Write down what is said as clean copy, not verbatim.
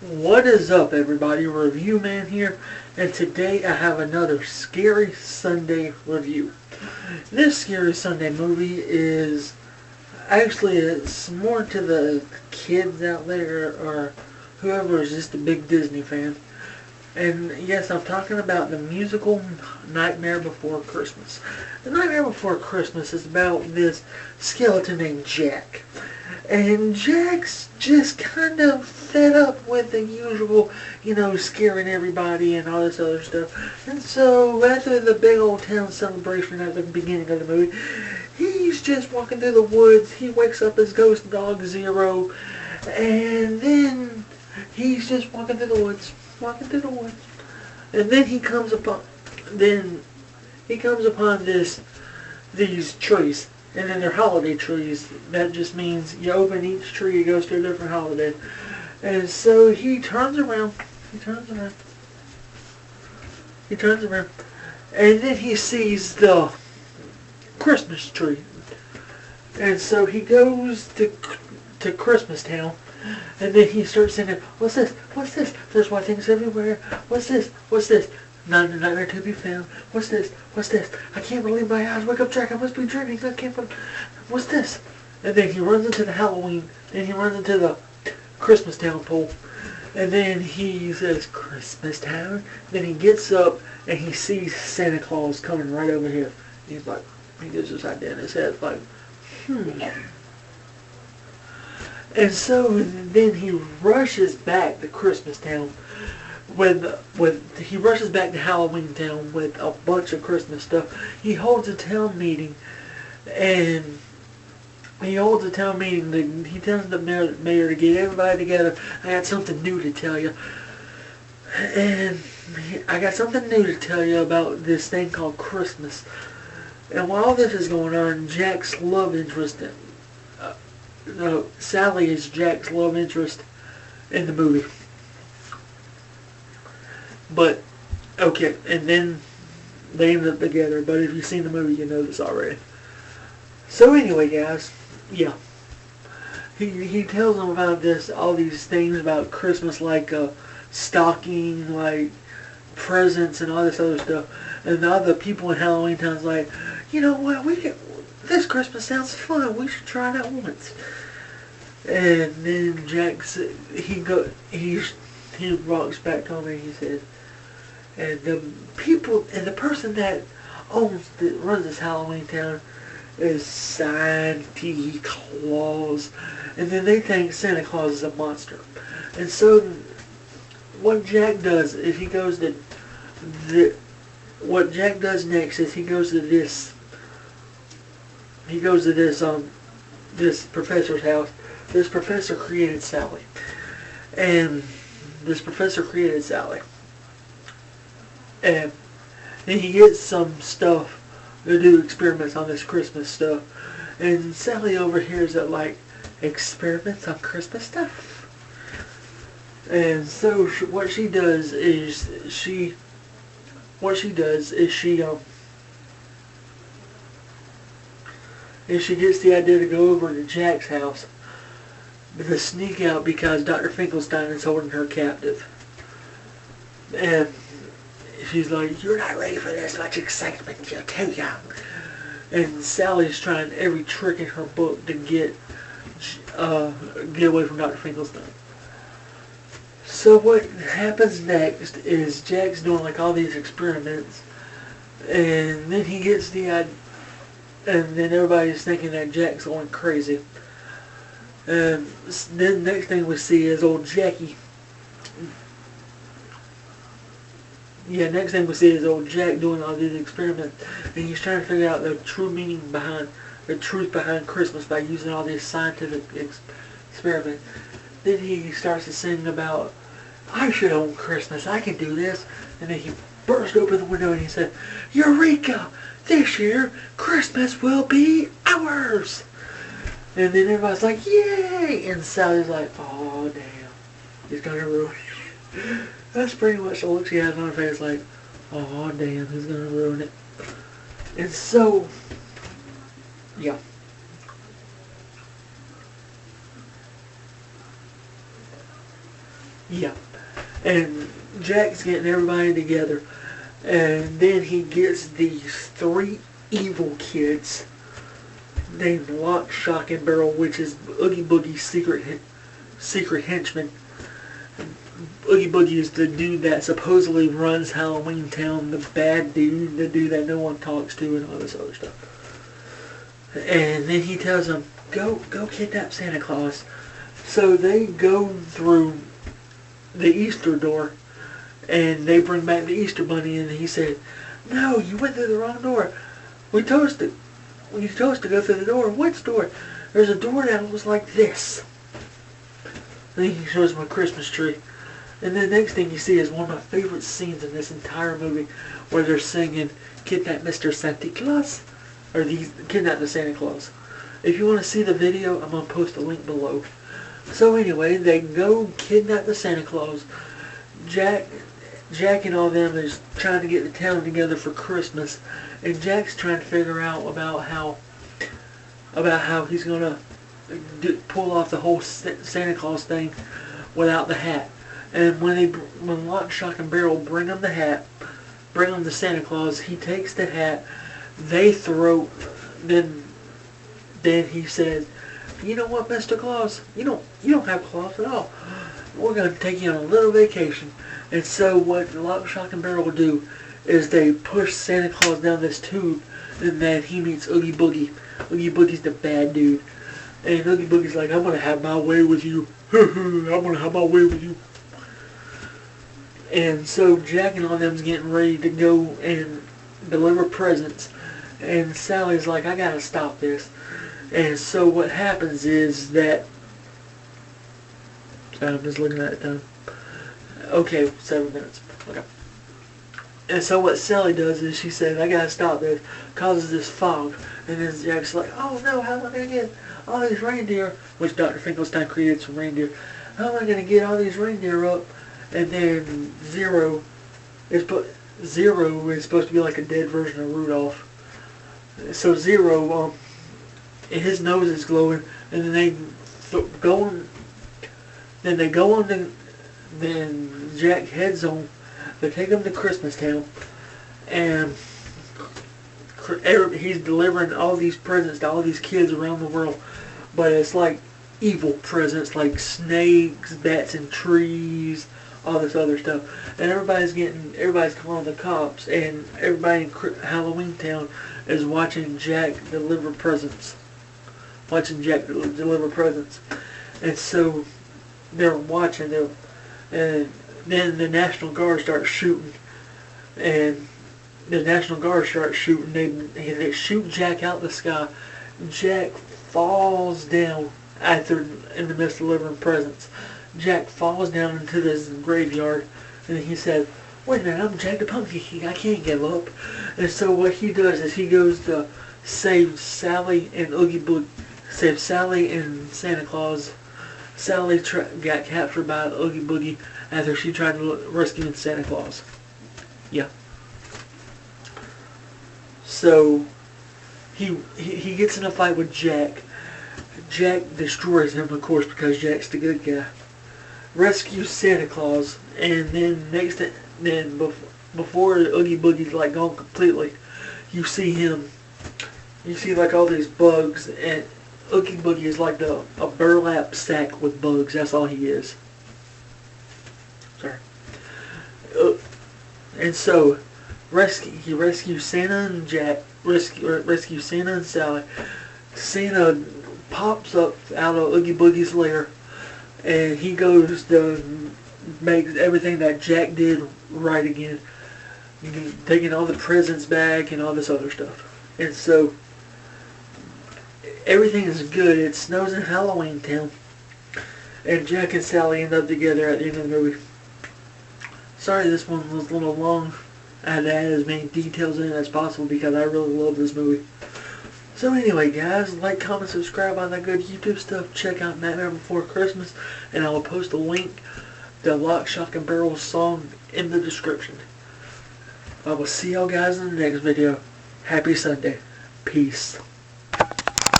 What is up, everybody? Review Man here, and today I have another Scary Sunday review. This Scary Sunday movie is actually it's more to the kids out there or whoever is just a big Disney fan. And yes, I'm talking about the musical Nightmare Before Christmas. The Nightmare Before Christmas is about this skeleton named Jack. And Jack's just kind of fed up with the usual, scaring everybody and all this other stuff. And so after the big old town celebration at the beginning of the movie, he's just walking through the woods. He wakes up as Ghost Dog Zero. And then he's just walking through the woods, and then he comes upon these trees, and then they're holiday trees. That just means you open each tree, it goes to a different holiday. And so he turns around, and then he sees the Christmas tree. And so he goes to Christmas Town. And then he starts singing, what's this? What's this? There's white things everywhere. What's this? What's this? Not a nightmare to be found. What's this? What's this? I can't believe my eyes. Wake up, Jack. I must be dreaming. I can't believe. What's this? And then he runs into the Halloween. Then he runs into the Christmas Town pole. And then he says, Christmas Town. Then he gets up and he sees Santa Claus coming right over here. He's like, he gets this idea in his head. Like, And so then he rushes back to Christmas Town he rushes back to Halloween Town with a bunch of Christmas stuff. He holds a town meeting, and he tells the mayor to get everybody together. I got something new to tell you. And I got something new to tell you about this thing called Christmas. And while this is going on, Jack's love interest Sally is Jack's love interest in the movie. But, okay, and then they end up together. But if you've seen the movie, you know this already. So anyway, guys, yeah. He tells them about all these things about Christmas, like stocking, like presents and all this other stuff. And all the people in Halloween Town's like, you know what, this Christmas sounds fun. We should try it out once. And then he walks back home and he says, and the person that runs this Halloween Town is Santa Claus. And then they think Santa Claus is a monster. And so what Jack does is what Jack does next is he goes to this professor's house. This professor created Sally. And And then he gets some stuff to do experiments on this Christmas stuff. And Sally overhears that, like, experiments on Christmas stuff. And so what she does is she gets the idea to go over to Jack's house to sneak out because Dr. Finkelstein is holding her captive. And she's like, you're not ready for this much excitement, you're too young. And Sally's trying every trick in her book to get away from Dr. Finkelstein. So what happens next is Jack's doing like all these experiments, and then he gets and then everybody's thinking that Jack's going crazy. And then next thing we see is old Jackie. Yeah, next thing we see is old Jack doing all these experiments, and he's trying to figure out the truth behind Christmas by using all these scientific experiments. Then he starts to sing about, I should own Christmas, I can do this. And then he burst open the window and he said, Eureka! This year, Christmas will be ours! And then everybody's like, yay! And Sally's like, oh damn, he's gonna ruin it. That's pretty much the look she has on her face, like, oh damn, he's gonna ruin it. And so, yeah. Yeah. And Jack's getting everybody together. And then he gets these three evil kids named Lock, Shock, and Barrel, which is Oogie Boogie's secret henchman. Oogie Boogie is the dude that supposedly runs Halloween Town, the bad dude, the dude that no one talks to, and all this other stuff. And then he tells them, go kidnap Santa Claus. So they go through the Easter door, and they bring back the Easter Bunny, and he said, "No, you went through the wrong door. We told us to go through the door. Which door? There's a door that looks like this." Then he shows him a Christmas tree. And the next thing you see is one of my favorite scenes in this entire movie, where they're singing "Kidnap Mr. Santa Claus," or "Kidnap the Santa Claus." If you want to see the video, I'm going to post a link below. So anyway, they go kidnap the Santa Claus. Jack and all them is trying to get the town together for Christmas, and Jack's trying to figure out about how he's gonna pull off the whole Santa Claus thing without the hat. And when Lock, Shock, and Barrel bring him the hat, bring him the Santa Claus, he takes the hat. They throw. Then he says, "You know what, Mr. Claus? You don't have claws at all. We're going to take you on a little vacation." And so what Lock, Shock, and Barrel will do is they push Santa Claus down this tube, and then he meets Oogie Boogie. Oogie Boogie's the bad dude. And Oogie Boogie's like, "I'm going to have my way with you. I'm going to have my way with you." And so Jack and all them's getting ready to go and deliver presents. And Sally's like, "I got to stop this." And so what happens is that, I'm just looking at the time. Okay, 7 minutes. Okay. And so what Sally does is she says, "I gotta stop this," causes this fog. And then Jack's like, "Oh no, how am I gonna get all these reindeer?" Which Dr. Finkelstein created some reindeer. "How am I gonna get all these reindeer up?" And then Zero is supposed to be like a dead version of Rudolph. So Zero, his nose is glowing, and then then Jack heads on. They take him to Christmas Town, and he's delivering all these presents to all these kids around the world, but it's like evil presents, like snakes, bats in trees, all this other stuff. And everybody's calling the cops, and everybody in Halloween Town is watching Jack deliver presents. And so they're watching them, and then the National Guard starts shooting, and they shoot Jack out the sky. Jack falls down in the midst of delivering presents. Jack falls down into this graveyard, and he said, "Wait a minute, I'm Jack the Pumpkin King, I can't give up." And so what he does is he goes to save Sally and Santa Claus. Sally got captured by Oogie Boogie after she tried to rescue Santa Claus. Yeah. So he gets in a fight with Jack. Jack destroys him, of course, because Jack's the good guy. Rescues Santa Claus, and then before Oogie Boogie's like gone completely, you see like all these bugs, and Oogie Boogie is like a burlap sack with bugs. That's all he is. Sorry. And so he rescues Santa and Jack. Rescue Santa and Sally. Santa pops up out of Oogie Boogie's lair, and he goes to make everything that Jack did right again, taking all the presents back and all this other stuff. And so everything is good. It snows in Halloween Town, and Jack and Sally end up together at the end of the movie. Sorry this one was a little long. I had to add as many details in it as possible because I really love this movie. So anyway, guys, like, comment, subscribe on that good YouTube stuff. Check out Nightmare Before Christmas, and I will post a link to Lock, Shock, and Barrel's song in the description. I will see y'all guys in the next video. Happy Sunday. Peace.